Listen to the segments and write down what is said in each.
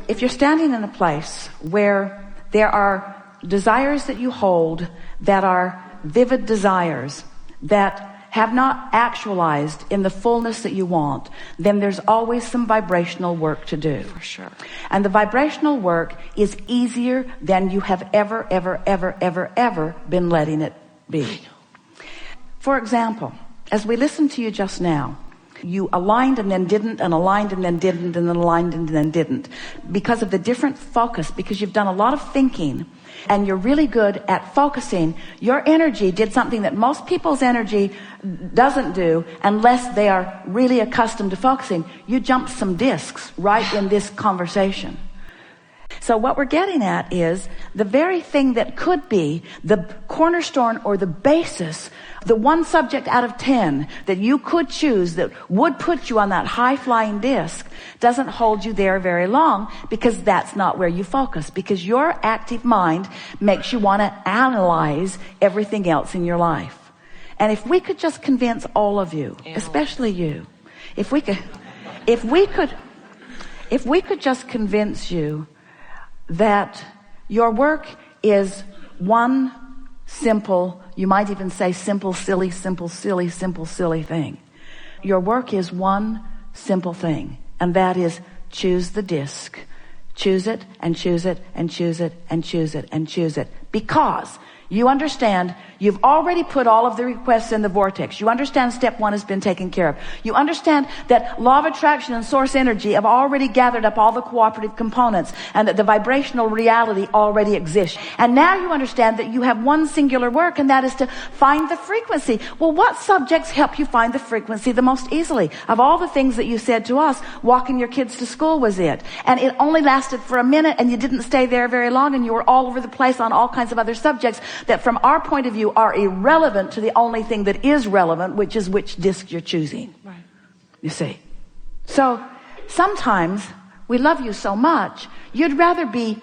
If you're standing in a place where there are desires that you hold that are vivid desires that have not actualized in the fullness that you want, then there's always some vibrational work to do. For sure. And the vibrational work is easier than you have ever been letting it be. For example, as we listened to you just now, you aligned and then didn't, and aligned and then didn't, and then aligned and then didn't, because of the different focus, because you've done a lot of thinking and you're really good at focusing. Your energy did something that most people's energy doesn't do unless they are really accustomed to focusing. You jumped some discs right in this conversation. So what we're getting at is the very thing that could be the cornerstone or the basis, the one subject out of 10 that you could choose that would put you on that high-flying disc, doesn't hold you there very long, because that's not where you focus, because your active mind makes you want to analyze everything else in your life. And if we could just convince all of you, especially you, if we could just convince you that your work is one simple, you might even say simple, silly thing. Your work is one simple thing, and that is choose the disc. Choose it and choose it and choose it and choose it and choose it. Because you understand you've already put all of the requests in the vortex. You understand step 1 has been taken care of. You understand that law of attraction and source energy have already gathered up all the cooperative components, and that the vibrational reality already exists. And now you understand that you have one singular work, and that is to find the frequency. Well, what subjects help you find the frequency the most easily? Of all the things that you said to us, walking your kids to school was it. And it only lasted for a minute, and you didn't stay there very long, and you were all over the place on all kinds of other subjects that from our point of view are irrelevant to the only thing that is relevant, which is which disc you're choosing. Right. You see. So sometimes we love you so much, you'd rather be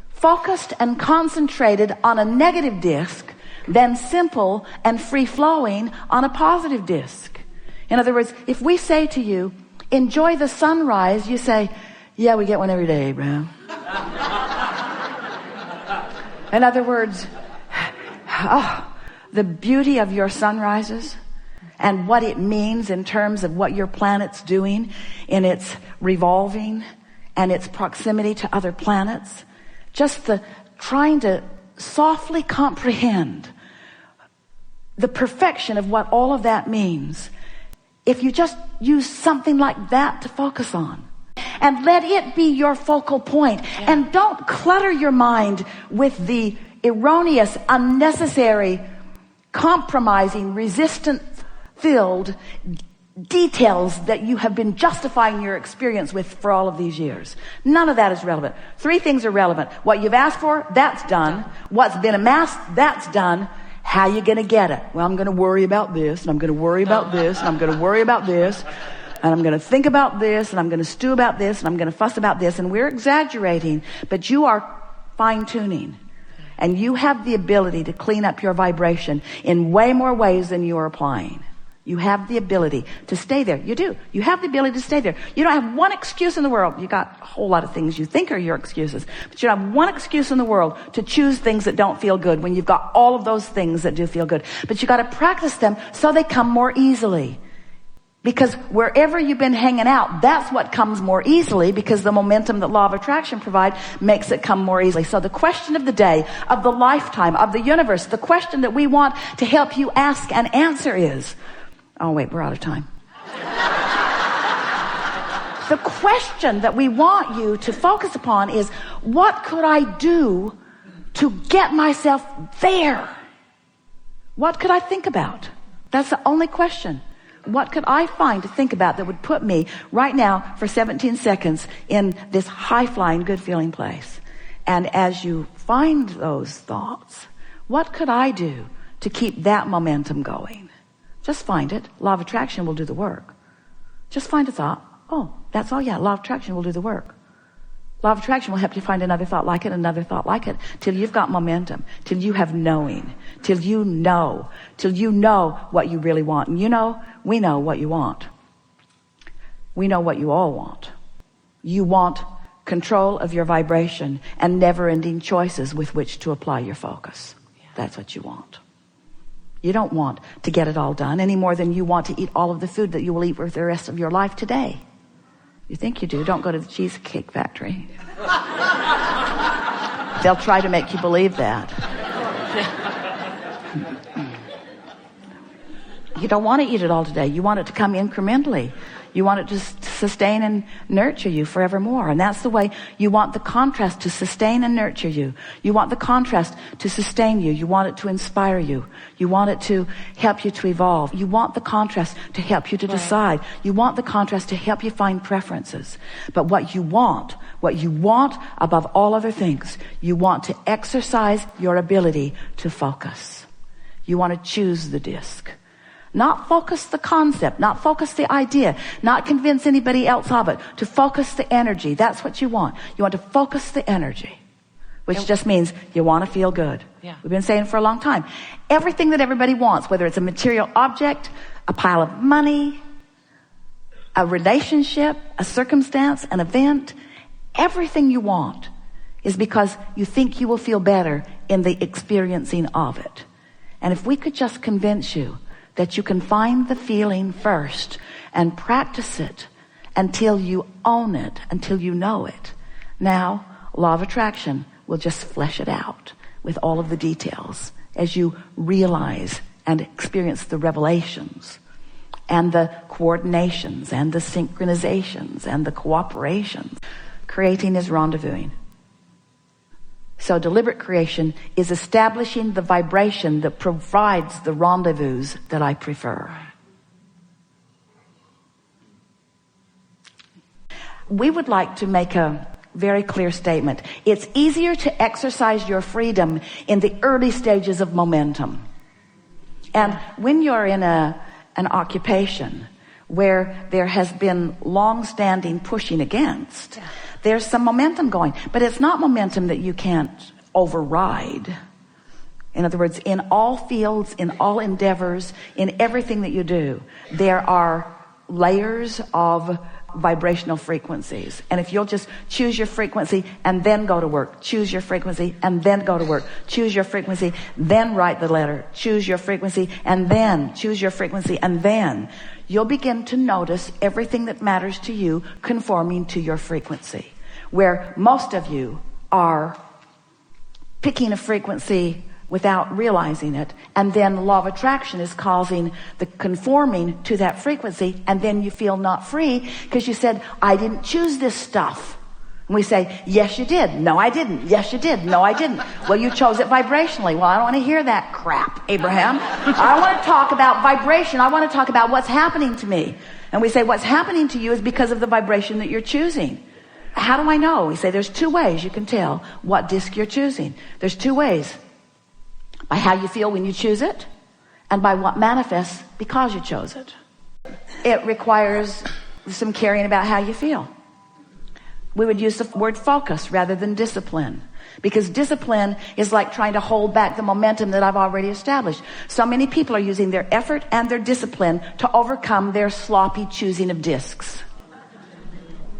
focused and concentrated on a negative disc than simple and free-flowing on a positive disc. In other words, if we say to you, enjoy the sunrise, you say, yeah, we get one every day, bro. In other words, the beauty of your sunrises and what it means in terms of what your planet's doing in its revolving and its proximity to other planets. Just the trying to softly comprehend the perfection of what all of that means. If you just use something like that to focus on, and let it be your focal point, and don't clutter your mind with the erroneous, unnecessary, compromising, resistance-filled details that you have been justifying your experience with for all of these years. None of that is relevant. 3 things are relevant. What you've asked for, that's done. What's been amassed, that's done. How you going to get it? Well, I'm going to worry about this, and I'm going to worry about this, and I'm going to worry about this, and I'm going to think about this, and I'm going to stew about this, and I'm going to fuss about this. And we're exaggerating, but you are fine-tuning. And you have the ability to clean up your vibration in way more ways than you are applying. You have the ability to stay there. You do. You have the ability to stay there. You don't have one excuse in the world. You got a whole lot of things you think are your excuses, but you don't have one excuse in the world to choose things that don't feel good when you've got all of those things that do feel good. But you got to practice them so they come more easily. Because wherever you've been hanging out, that's what comes more easily, because the momentum that law of attraction provides makes it come more easily. So the question of the day, of the lifetime, of the universe, the question that we want to help you ask and answer is, oh wait, we're out of time. The question that we want you to focus upon is, what could I do to get myself there? What could I think about? That's the only question. What could I find to think about that would put me right now for 17 seconds in this high-flying, good-feeling place? And as you find those thoughts, what could I do to keep that momentum going? Just find it. Law of attraction will do the work. Just find a thought. Oh, that's all. Yeah, law of attraction will do the work. Law of attraction will help you find another thought like it, another thought like it, till you've got momentum, till you have knowing, till you know what you really want. And we know what you want. We know what you all want. You want control of your vibration and never-ending choices with which to apply your focus. That's what you want. You don't want to get it all done any more than you want to eat all of the food that you will eat for the rest of your life today. You think you do. Don't go to the Cheesecake Factory. They'll try to make you believe that. You don't want to eat it all today. You want it to come incrementally. You want it to sustain and nurture you forevermore. And that's the way you want the contrast to sustain and nurture you. You want the contrast to sustain you. You want it to inspire you. You want it to help you to evolve. You want the contrast to help you to decide. You want the contrast to help you find preferences. But what you want above all other things, you want to exercise your ability to focus. You want to choose the disc. Not focus the concept, not focus the idea, not convince anybody else of it. To focus the energy. That's what you want. You want to focus the energy, which just means you want to feel good. Yeah. We've been saying for a long time. Everything that everybody wants, whether it's a material object, a pile of money, a relationship, a circumstance, an event, everything you want is because you think you will feel better in the experiencing of it. And if we could just convince you that you can find the feeling first and practice it until you own it, until you know it. Now, law of attraction will just flesh it out with all of the details as you realize and experience the revelations and the coordinations and the synchronizations and the cooperations. Creating is rendezvousing. So deliberate creation is establishing the vibration that provides the rendezvous that I prefer. We would like to make a very clear statement. It's easier to exercise your freedom in the early stages of momentum. And when you're in an occupation where there has been long-standing pushing against, there's some momentum going, but it's not momentum that you can't override. In other words, in all fields, in all endeavors, in everything that you do, there are layers of vibrational frequencies. And if you'll just choose your frequency and then go to work, choose your frequency and then go to work, choose your frequency, then write the letter, choose your frequency and then choose your frequency, and then you'll begin to notice everything that matters to you conforming to your frequency. Where most of you are picking a frequency without realizing it, and then the law of attraction is causing the conforming to that frequency, and then you feel not free because you said, I didn't choose this stuff. And we say, yes you did. No I didn't. Yes you did. No I didn't. Well, you chose it vibrationally. Well, I don't want to hear that crap, Abraham. I want to talk about vibration. I want to talk about what's happening to me. And we say, what's happening to you is because of the vibration that you're choosing. How do I know? We say there's two ways you can tell what disc you're choosing. There's two ways. By how you feel when you choose it, and by what manifests because you chose it. It requires some caring about how you feel. We would use the word focus rather than discipline, because discipline is like trying to hold back the momentum that I've already established. So many people are using their effort and their discipline to overcome their sloppy choosing of discs.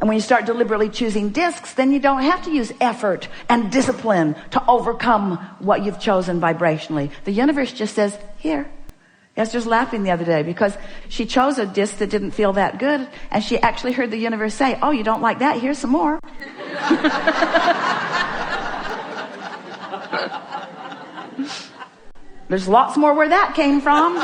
And when you start deliberately choosing discs, then you don't have to use effort and discipline to overcome what you've chosen vibrationally. The universe just says, here. Esther's laughing the other day because she chose a disc that didn't feel that good, and she actually heard the universe say, oh, you don't like that? Here's some more. There's lots more where that came from.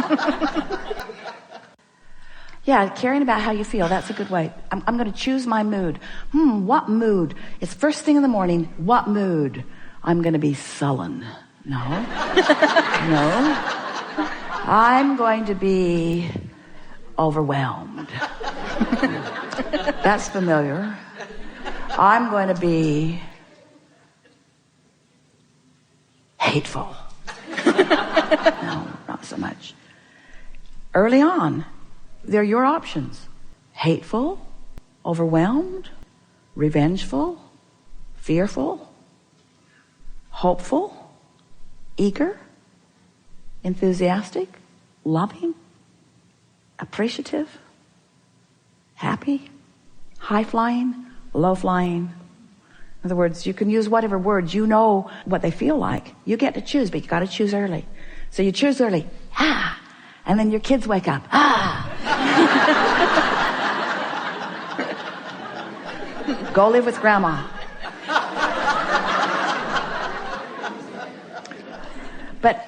Yeah, caring about how you feel, that's a good way. I'm going to choose my mood. What mood? It's first thing in the morning. What mood? I'm going to be sullen. No. No. I'm going to be overwhelmed. That's familiar. I'm going to be hateful. No, not so much. Early on, they're your options. Hateful, overwhelmed, revengeful, fearful, hopeful, eager, enthusiastic, loving, appreciative, happy, high-flying, low flying. In other words, you can use whatever words, you know what they feel like. You get to choose, but you got to choose early. So you choose early, and then your kids wake up, Go live with grandma. But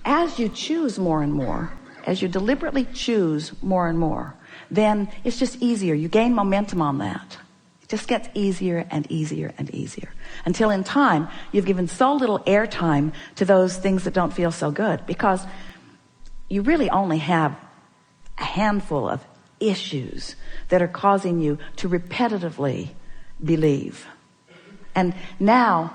as you choose more and more, as you deliberately choose more and more, then it's just easier. You gain momentum on that. It just gets easier and easier and easier. Until in time, you've given so little airtime to those things that don't feel so good, because you really only have a handful of issues that are causing you to repetitively believe. And now,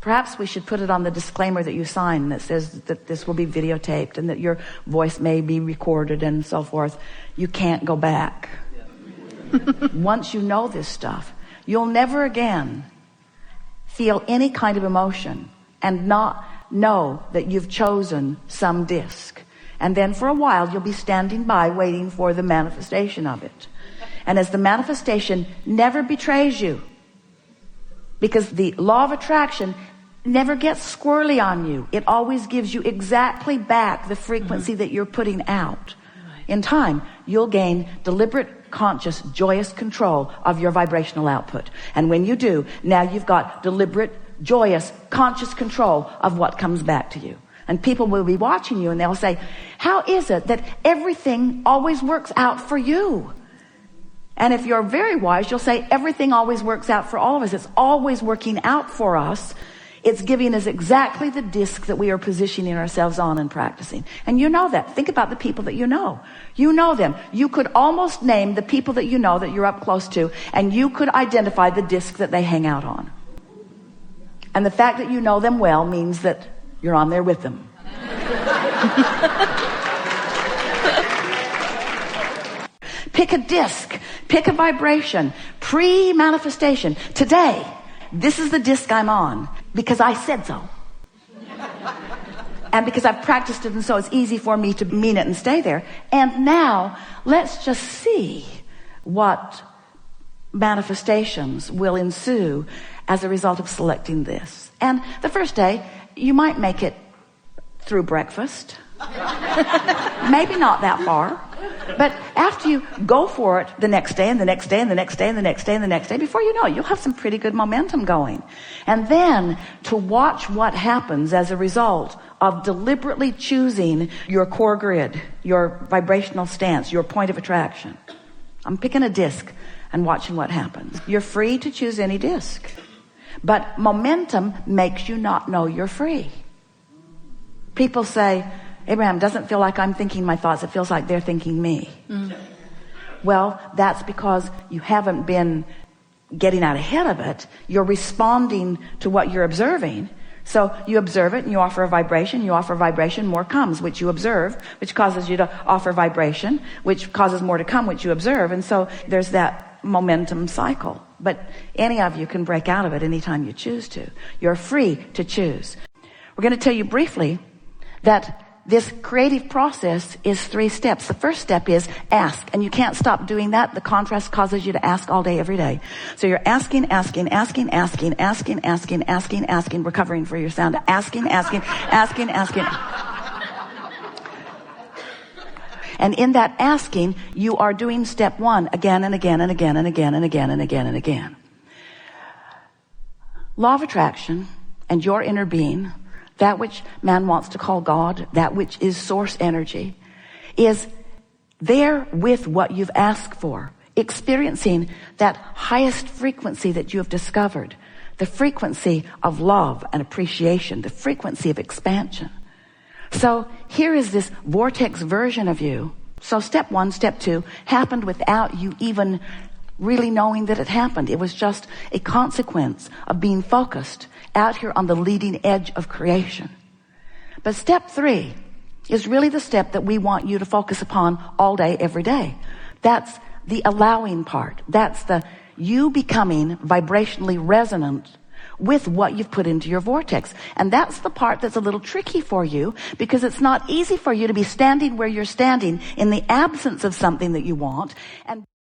perhaps we should put it on the disclaimer that you sign that says that this will be videotaped and that your voice may be recorded and so forth. You can't go back. Once you know this stuff, you'll never again feel any kind of emotion and not know that you've chosen some disc. And then for a while, you'll be standing by waiting for the manifestation of it. And as the manifestation never betrays you, because the law of attraction never gets squirrely on you. It always gives you exactly back the frequency that you're putting out. In time, you'll gain deliberate, conscious, joyous control of your vibrational output. And when you do, now you've got deliberate, joyous, conscious control of what comes back to you. And people will be watching you and they'll say, how is it that everything always works out for you? And if you're very wise, you'll say everything always works out for all of us. It's always working out for us. It's giving us exactly the disc that we are positioning ourselves on and practicing. And you know that. Think about the people that you know. You know them. You could almost name the people that you know that you're up close to, and you could identify the disc that they hang out on. And the fact that you know them well means that you're on there with them. Pick a disc. Pick a vibration. Pre-manifestation. Today, this is the disc I'm on because I said so. And because I've practiced it, and so it's easy for me to mean it and stay there. And now, let's just see what manifestations will ensue as a result of selecting this. And the first day, you might make it through breakfast. Maybe not that far. But after you go for it the next day and the next day and the next day and the next day and the next day, before you know it, you'll have some pretty good momentum going. And then to watch what happens as a result of deliberately choosing your core grid, your vibrational stance, your point of attraction. I'm picking a disc and watching what happens. You're free to choose any disc. But momentum makes you not know you're free. People say, Abraham, doesn't feel like I'm thinking my thoughts. It feels like they're thinking me. Well, that's because you haven't been getting out ahead of it. You're responding to what you're observing. So you observe it and you offer a vibration. You offer vibration, more comes, which you observe, which causes you to offer vibration, which causes more to come, which you observe. And so there's that momentum cycle. But any of you can break out of it anytime you choose to. You're free to choose. We're going to tell you briefly that this creative process is 3 steps. The first step is ask, and you can't stop doing that. The contrast causes you to ask all day, every day. So you're asking, recovering for your sound, asking. And in that asking, you are doing step 1 again and again and again and again and again and again and again. Law of attraction and your inner being, that which man wants to call God, that which is source energy, is there with what you've asked for, experiencing that highest frequency that you have discovered, the frequency of love and appreciation, the frequency of expansion. So here is this vortex version of you. So step 1, step 2 happened without you even really knowing that it happened. It was just a consequence of being focused out here on the leading edge of creation. But step 3 is really the step that we want you to focus upon all day, every day. That's the allowing part. That's the you becoming vibrationally resonant with what you've put into your vortex. And that's the part that's a little tricky for you, because it's not easy for you to be standing where you're standing in the absence of something that you want and